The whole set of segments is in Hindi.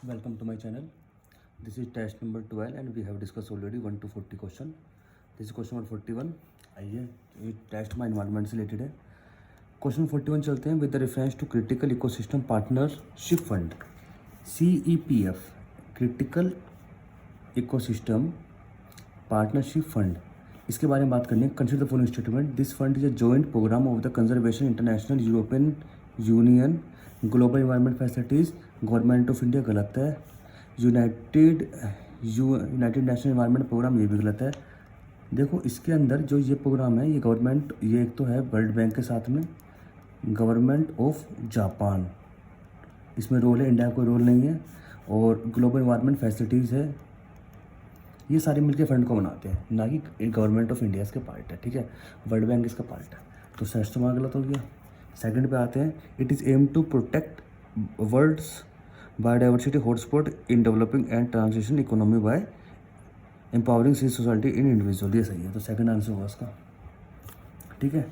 Welcome to my channel. This is test number 12 and we have discussed already 1 to 40 question. This is question number 41. आइए ये टेस्ट में इन्वायरमेंट से रिलेटेड है. क्वेश्चन 41 चलते हैं. With the reference to critical ecosystem partnership fund CEPF critical ecosystem partnership fund, इसके बारे में बात करनी है. Consider the following statement. This fund is a joint program of the conservation international European union global environment facilities government of India. गलत है. यूनाइटेड नेशनल इन्वायरमेंट प्रोग्राम, ये भी गलत है. देखो इसके अंदर जो ये प्रोग्राम है ये गवर्नमेंट, ये एक तो है वर्ल्ड बैंक के साथ में गवर्नमेंट ऑफ जापान, इसमें रोल है, इंडिया का कोई रोल नहीं है. और ग्लोबल इन्वायरमेंट फैसिलिटीज़ है, ये सारे मिलकर फंड को बनाते हैं, ना कि गवर्नमेंट ऑफ इंडिया इसके पार्ट है. ठीक है, वर्ल्ड बैंक इसका पार्ट है. तो फर्स्ट हमारा गलत हो गया. सेकंड पे आते हैं. It is aim to protect world's biodiversity hotspot in developing and transition economy by empowering civil society in individual. ये सही है, तो सेकंड आंसर होगा इसका. ठीक है,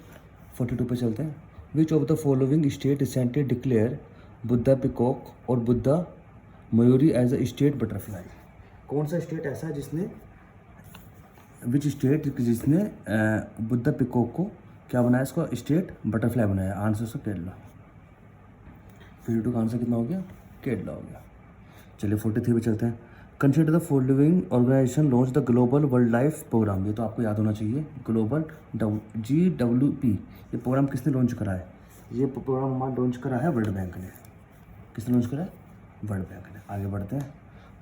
42 पे चलते हैं. Which of the following state recently declare Buddha peacock और Buddha Mayuri as a state butterfly. कौन सा स्टेट ऐसा है जिसने बुद्धा पिकॉक को क्या बनाया, इसको स्टेट बटरफ्लाई बनाया. आंसर उसका केरला. 52 का आंसर कितना हो गया, केरला हो गया. चलिए 43 पे चलते हैं. Consider the following organization launch the global world life program. ये तो आपको याद होना चाहिए. ग्लोबल GWP, ये प्रोग्राम किसने लॉन्च करा है? ये प्रोग्राम हमारा लॉन्च करा है वर्ल्ड बैंक ने. किसने लॉन्च करा है? वर्ल्ड बैंक ने. आगे बढ़ते हैं.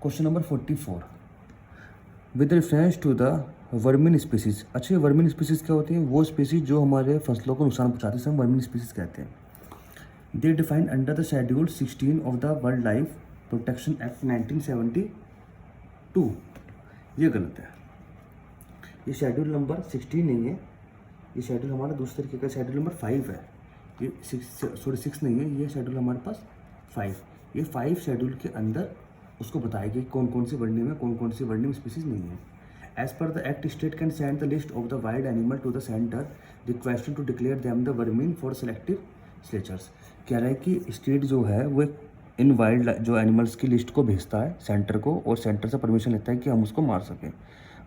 Question number 44. With reference to the vermin species. अच्छे, वर्मिन स्पीसीज क्या होती हैं? वो स्पीसीज जो हमारे फसलों को नुकसान पहुंचाती है, हम वर्मिन स्पीसीज कहते हैं. They defined under the schedule 16 of the world life protection act 1972. ये गलत है. ये शेड्यूल नंबर 16 नहीं है, ये शेड्यूल हमारा दूसरे तरीके का शेड्यूल नंबर 5 है. ये 6 नहीं है, ये शेड्यूल हमारे पास 5. ये 5 शेड्यूल के अंदर उसको बताएगी कौन कौन सी वर्णिम है, कौन कौन सी वर्णिम स्पीसीज नहीं है. As per the act, state can send the list of the wild animal to the centre requesting to declare them the vermin for selective slaughters. कह रहा है कि स्टेट जो है वो इन वाइल्ड जो एनिमल्स की लिस्ट को भेजता है सेंटर को, और सेंटर से परमिशन लेता है कि हम उसको मार सकें.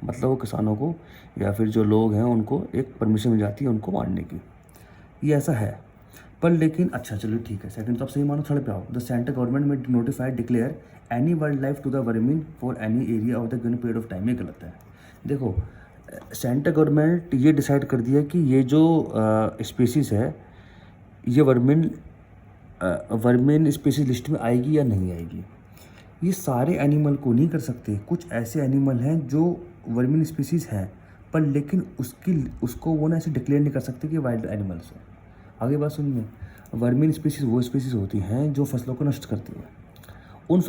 मतलब वो किसानों को या फिर जो लोग हैं उनको एक परमिशन मिल जाती है उनको मारने की. ये ऐसा है. पर लेकिन अच्छा चलो ठीक है, सेकंड तो आप सही मानो. थर्ड पे आओ. द सेंटर गवर्नमेंट में notified declare any wild life to the vermin for any area of the given period of time. ये गलत है. देखो सेंटर गवर्नमेंट ये डिसाइड कर दिया कि ये जो स्पीसीज़ है ये वर्मिन स्पीसीज लिस्ट में आएगी या नहीं आएगी. ये सारे एनिमल को नहीं कर सकते. कुछ ऐसे एनिमल हैं जो वर्मिन स्पीसीज हैं, पर लेकिन उसको वो ना ऐसे डिक्लेयर नहीं कर सकते कि वाइल्ड एनिमल्स है. आगे बात सुनिए. वर्मिन स्पीसीज वो स्पीसीज होती हैं जो फसलों को नष्ट करती हैं. उन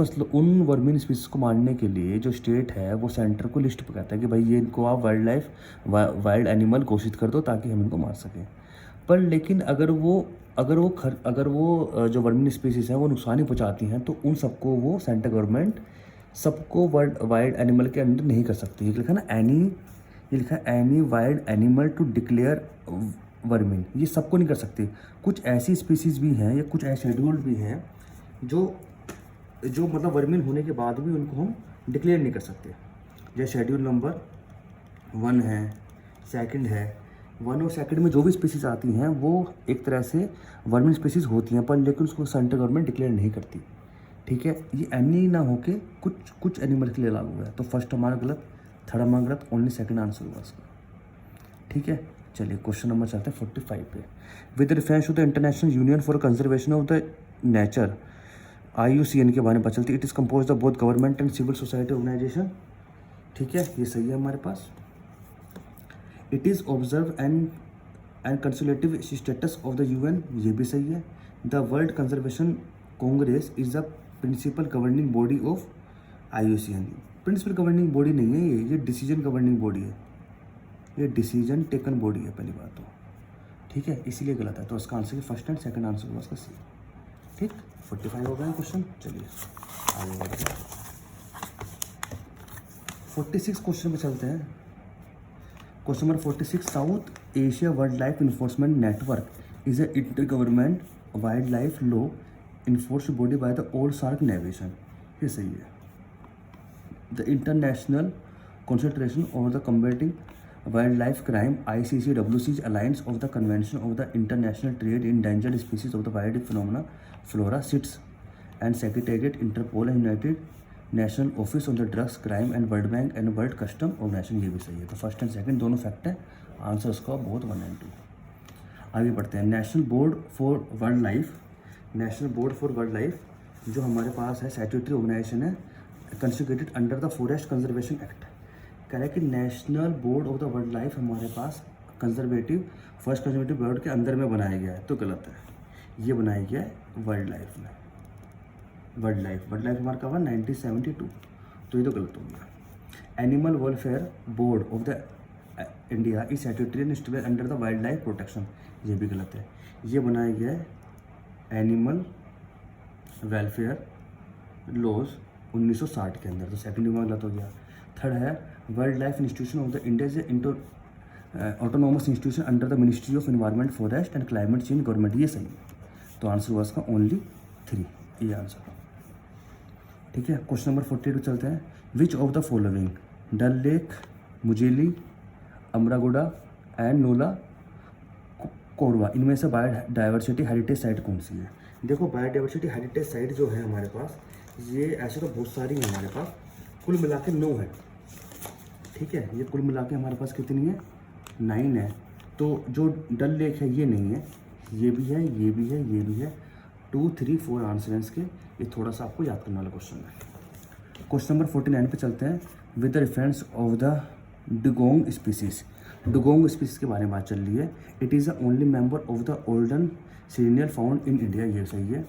वर्मिन स्पीसीज को मारने के लिए जो स्टेट है वो सेंटर को लिस्ट पर कहता है कि भाई ये इनको आप वाइल्ड एनिमल घोषित कर दो ताकि हम इनको मार सकें. पर लेकिन अगर वो जो वर्मिन स्पीसीज हैं वो नुकसान ही पहुंचाती हैं तो उन सबको वो सेंटर गवर्नमेंट सबको वाइल्ड एनिमल के अंडर नहीं कर सकती. ये लिखा ना any wild animal to declare vermin, ये सबको नहीं कर सकते. कुछ ऐसी स्पीसीज भी हैं या कुछ ऐसे शेड्यूल भी हैं जो मतलब वर्मिन होने के बाद भी उनको हम डिक्लेयर नहीं कर सकते. जैसे शेड्यूल नंबर 1 है, सेकंड है. 1 और सेकंड में जो भी स्पीसीज आती हैं वो एक तरह से वर्मिन स्पीसीज होती हैं, पर लेकिन उसको सेंट्रल गवर्नमेंट डिक्लेयर नहीं करती. ठीक है, ये एनी ना होके कुछ एनिमल के लिए लागू है. तो फर्स्ट हमारा गलत, थर्ड हमारा गलत, ओनली सेकंड आंसर होगा इसका. ठीक है, चलिए क्वेश्चन नंबर चलते हैं 45 पे. With reference to the International Union for Conservation of the Nature IUCN के बारे में पता चलती है. It is compose the both government and civil society organisation. ठीक है, ये सही है हमारे पास. It is observe and consultative status of the UN. ये भी सही है. The World Conservation Congress is the principal governing body of IUCN. Principal governing body नहीं है ये डिसीजन गवर्निंग बॉडी है. ये डिसीजन टेकन बॉडी है पहली बात तो. ठीक है, इसीलिए गलत है. तो इसका answer first and second answer होगा इसका सी. ठीक, 45 हो गया क्वेश्चन. चलिए आगे बढ़ते हैं. 46 क्वेश्चन पे चलते हैं. Question number 46. South Asia wild life enforcement network is a inter government wild life law enforce body by the all SAARC navigation. ये सही है। The international concentration of the combating wild life crime ICCWC's alliance of the convention of the international trade in danger species of the wild phenomena flora CITES and secretariat Interpol and united national office on the drugs crime and world bank and world custom organization, ये भी सही है। तो फर्स्ट एंड सेकंड दोनों फैक्ट है, आंसर उसका बहुत 1 और 2। आगे बढ़ते हैं। National board for wild life, national board for wild life जो हमारे पास है स्टैट्यूटरी ऑर्गेनाइजेशन है, constituted under the forest conservation act. कह रहा है कि national board of the wild life हमारे पास कंजर्वेटिव फर्स्ट कंजर्वेटिव बोर्ड के अंदर में बनाया गया है, तो गलत है। ये बनाया गया है वाइल्ड लाइफ में। वर्ल्ड लाइफ हमारा कहा 1972, तो ये तो गलत हो गया। Animal welfare board of the India is statutory under the wild life protection, ये भी गलत है। ये बनाया गया है एनिमल वेलफेयर लॉज 1960 के अंदर, तो सेकंड में गलत हो गया। थर्ड है wild life institution of the India autonomous institution under the ministry of environment forest and climate change government, ये सही है। तो आंसर हुआ इसका ओनली 3, ये आंसर। ठीक है, क्वेश्चन नंबर 42 चलते हैं। Which of the following Dal lake, मुजेली, अमरागुड़ा एंड नोला कोरवा, इनमें से बायोडाइवर्सिटी हेरिटेज साइट कौन सी है? देखो बायोडाइवर्सिटी हेरिटेज साइट जो है हमारे पास, ये ऐसे तो बहुत सारी है हमारे पास, कुल मिला के 9 है। ठीक है, ये कुल मिला के हमारे पास कितनी है? 9 है। तो जो डल लेक है ये नहीं है, ये भी है, ये भी है, ये भी है। 2, 3, 4 आंसर हैं इसके। ये थोड़ा सा आपको याद करने वाला क्वेश्चन है। क्वेश्चन नंबर 49 पे चलते हैं। With the reference of the dugong species, dugong species के बारे में बात चल रही है। It is the only member of the olden senior found in India, ये सही है।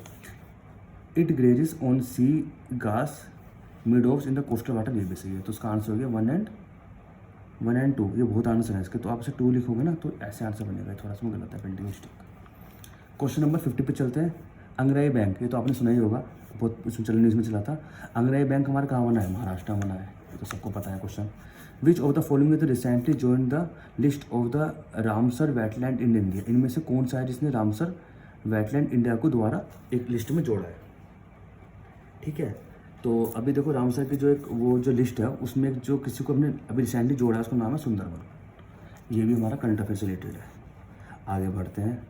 इट ग्रेजेस ऑन सी घास मिडोव्स इन द कोस्टल वाटर, ये भी सही है। तो उसका आंसर हो गया 1 and 2। ये बहुत आंसर है इसके, तो आप इसे 2 लिखोगे ना तो ऐसे आंसर बनेगा, थोड़ा सा गलत है, प्रिंटिंग मिस्टेक। क्वेश्चन नंबर 50 पे चलते हैं। अंग्रेजी बैंक, ये तो आपने सुना ही होगा, बहुत इसमें न्यूज़ में चला था। अंग्रेजी बैंक हमारा कहाँ बना है? महाराष्ट्र में बना है, ये तो सबको पता है question. Which of the following is recently join the list of the Ramsar wetland in India, इनमें से कौन सा है जिसने रामसर वेटलैंड इंडिया को द्वारा एक लिस्ट में जोड़ा है? ठीक है, तो अभी देखो रामसर की जो एक वो जो लिस्ट है उसमें जो किसी को हमने अभी रिसेंटली जोड़ा है उसका नाम है सुंदरबन। ये भी हमारा करंट अफेयर से रिलेटेड है। आगे बढ़ते हैं।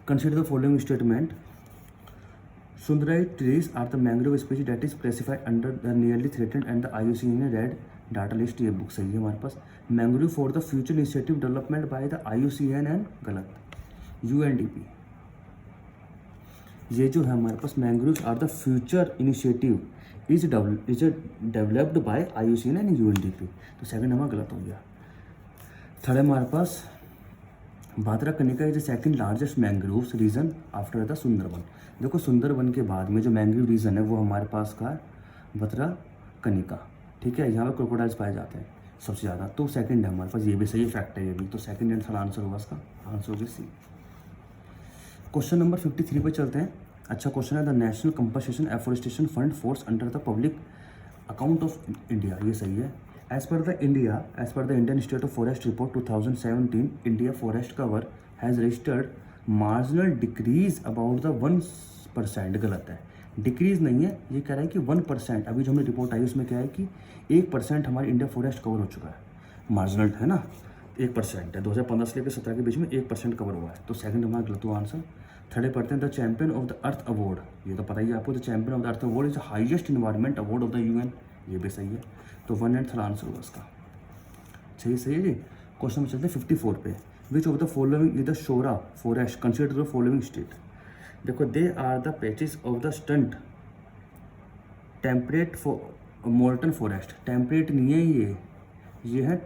Consider the following statement. Sundarai trees are the mangrove species that is classified under the nearly threatened and the IUCN Red Data List, ये बुक सही है हमारे पास। Mangrove for the future initiative development by the IUCN and गलत, UNDP। ये जो है हमारे पास mangrove are the future initiative is developed by IUCN and UNDP, तो सेकंड हमारा गलत हो गया। थर्ड है हमारे पास Bhitarkanika is the second largest mangroves region after the Sundarban. देखो सुंदरबन के बाद में जो मैंग्रोव रीजन है वो हमारे पास का भद्रा कनिका। ठीक है, यहाँ पर क्रोकोडाइल्स पाए जाते हैं सबसे ज़्यादा, तो सेकंड है हमारे पास, ये भी सही फैक्ट है ये भी। तो सेकंड एंड थर्ड आंसर होगा इसका, आंसर होगा सी। क्वेश्चन नंबर 53 पे चलते हैं। अच्छा क्वेश्चन है। The national compensation afforestation fund force under the public account of India, ये सही है। As per the Indian state of forest report 2017, India forest cover has registered marginal decrease about the 1%, गलत है, डिक्रीज नहीं है, ये कह रहा है कि 1%। अभी जो हमें रिपोर्ट आई उसमें क्या है कि 1% हमारे इंडिया फॉरेस्ट कवर हो चुका है, मार्जिनल है ना, 1% है। 2015 से लेकर 17 के बीच में 1% कवर हुआ है, तो सेकंड हमारा गलत हुआ आंसर। थर्ड पढ़ते हैं the champion of the earth award, ये तो पता ही है आपको, the champion of the earth award is the highest environment award of the UN, ये भी सही है। तो 1 एंड 3 आंसर होगा इसका, सही है जी। क्वेश्चन में चलते हैं 54 पे। Which of the following is the Shola forest consider the following state. देखो they are the patches of the stunted temperate montane forest, temperate नहीं है ये है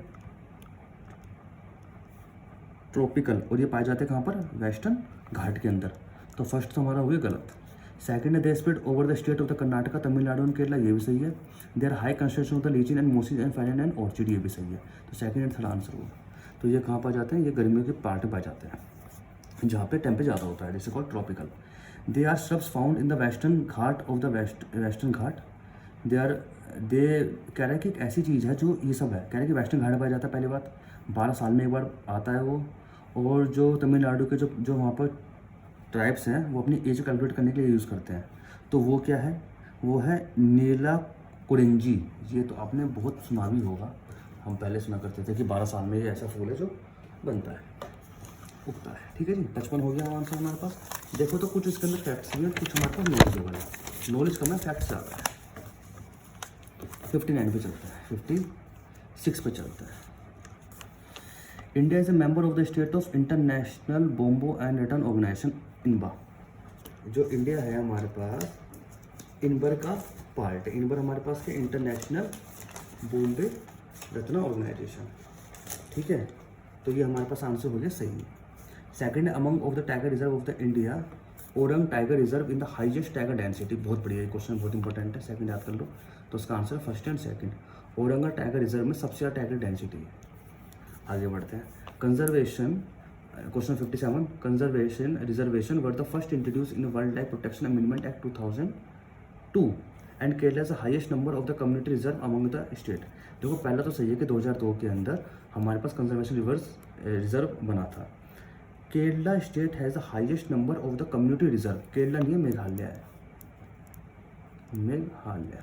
ट्रॉपिकल, और ये पाए जाते हैं कहाँ पर? वेस्टर्न घाट के अंदर। तो फर्स्ट तो हमारा हो गया गलत। सेकंड है they spread over the state of the Karnataka, Tamil Nadu and Kerala, ये भी सही है। There high concentration of the lichen and mosses and फाइनल एंड ऑर्चिड, ये भी सही है। तो सेकंड एंड थर्ड आंसर होगा। तो ये कहाँ पाए जाते हैं? ये गर्मियों के पार्ट में पाए जाते हैं जहाँ पे टेम्परेचर ज़्यादा होता है, जैसे called tropical. They are shrubs found in the western Ghat of the western Ghat. They कह रहे हैं कि एक ऐसी चीज़ है जो ये सब है, कह रहे हैं कि वेस्टर्न घाट पाया जाता है, पहली बात 12 साल में एक बार आता है वो। और जो तमिलनाडु के जो वहाँ पर ट्राइब्स हैं वो अपनी एज कैलकुलेट करने के लिए यूज़ करते हैं, तो वो क्या है? वो है नीला कुरिंजी। ये तो आपने बहुत सुना भी होगा, हम पहले सुना करते थे कि 12 साल में ये ऐसा फूल है जो बनता है, उगता है। ठीक है जी, 55 हो गया आंसर हमारे पास। देखो तो कुछ इसके अंदर फैक्ट्स भी और कुछ हमारे पास नॉलेजेबल है। नॉलेज कम है, फैक्ट्स ज़्यादा है। 59 पे चलता है, 56 पे चलता है। India is a member of the state of international bamboo and rattan organisation INBAR. जो इंडिया है हमारे पास, इनबर का पार्ट है। इनबर हमारे पास के इंटरनेशनल बॉम्बे रत्न ऑर्गेनाइजेशन। ठीक है, तो ये हमारे पास आंसर हो गया सही। Second among of the tiger reserve of the India, orang tiger reserve in the highest tiger density. बहुत बढ़िया, ये क्वेश्चन बहुत इंपॉर्टेंट है, सेकंड याद कर लो। तो उसका answer first and second. Auranga tiger reserve में सबसे ज़्यादा टाइगर डेंसिटी है। आगे बढ़ते हैं। Conservation, question 57, conservation reservation were the first introduce in wild life protection amendment act 2002 and Kerala is the highest number of the community reserve among the state. देखो पहला तो सही है कि 2002 के अंदर हमारे पास कंजर्वेशन रिजर्व बना था। Kerala state has the highest number of the community reserve. Kerala नहीं है, मेघालय है, मेघालय।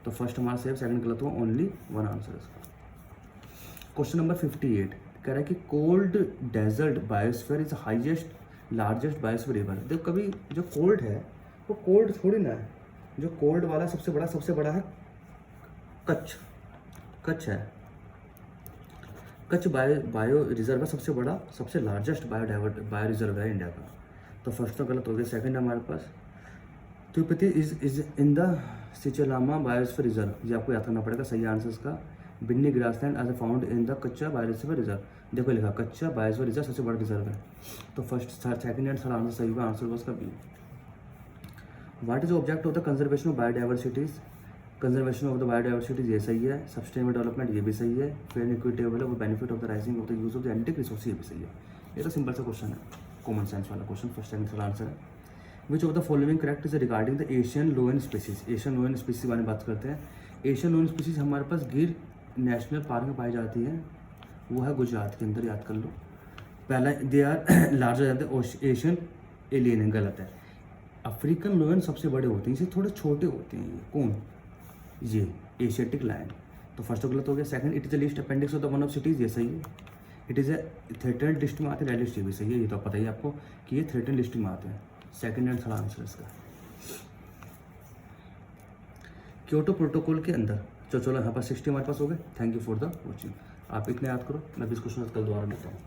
तो फर्स्ट हमारा सेफ, सेकंड गलत हुआ, ओनली वन आंसर इसका। क्वेश्चन नंबर 58 कह रहा है कि cold desert biosphere is highest largest biosphere river. देखो कभी जो कोल्ड है वो कोल्ड थोड़ी ना है, जो कोल्ड वाला सबसे बड़ा है कच्छ है। कच्छ बायो रिजर्व है सबसे बड़ा, सबसे लार्जेस्ट बायो रिजर्व है इंडिया का। तो फर्स्ट तो गलत हो गया। सेकंड हमारे पास Tirupati is in the Seshachalam biosphere reserve. ये आपको याद करना पड़ेगा। सही आंसर इसका Banni grassland as found in the Kachchh biosphere reserve. देखो लिखा कच्चा बायोस्फीयर रिजर्व सबसे बड़ा रिजर्व है। तो first second and third answer सही हुआ। आंसर उसका B. What is object of the conservation of biodiversities. Conservation of the biodiversities ये सही है। सस्टेनेबल डेवलपमेंट ये भी सही है। फेयर इक्विटेबल है, benefit of the rising of the use of the antic resource ये भी सही है। ये तो सिंपल सा क्वेश्चन है, कॉमन सेंस वाला question. First and third answer है। Which of the following correct is regarding the Asian lion species. Asian lion species के बारे में बात करते हैं। एशियन लोएन स्पीसीज हमारे पास गिर नेशनल पार्क में पाई जाती है, वो है गुजरात के अंदर, याद कर लो। पहला they are larger than Asian alien है, गलत है। अफ्रीकन लोयन सबसे बड़े होते हैं, इसे थोड़े छोटे होते हैं। ये कौन, ये एशियाटिक लायन। तो फर्स्ट तो गलत हो गया। Second it is the list appendix of the one of cities, ये सही है। It is a threaten list में आते हैं, रेड लिस्ट ये भी सही है। ये तो पता ही आपको कि ये थ्रेटन लिस्ट में आते हैं। सेकंड एंड थर्ड आंसर इसका। क्योटो प्रोटोकॉल के अंदर चलो यहाँ पर 60 हमारे पास हो गए। Thank you for the watching. आप इतने याद करो, मैं भी इस क्वेश्चन कल दोबारा लेता हूँ।